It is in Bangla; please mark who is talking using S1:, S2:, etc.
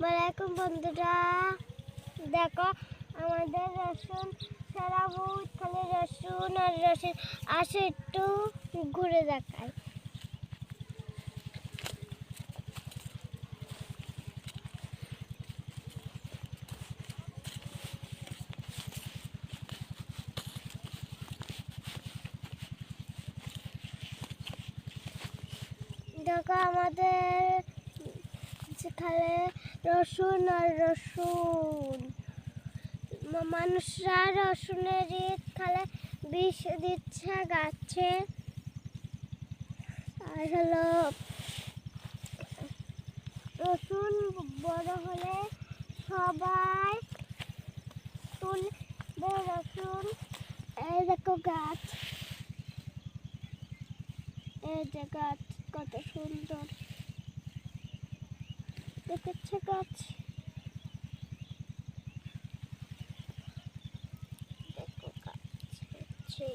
S1: আসসালামাইকুম বন্ধুরা, দেখো আমাদের রসুন সারা বহুত খালি রসুন আর রসুন আসে একটু ঘুরে দেখায়। দেখো আমাদের যেখানে রসুন আর রসুন মানুষরা রসুনের খালে বিষ দিচ্ছে গাছে। আর হলো রসুন বড় হলে সবাই তুলবে রসুন। এই দেখো গাছ, এই যে গাছ কত সুন্দর দেখেছে গাছ। দেখো গাছ হচ্ছে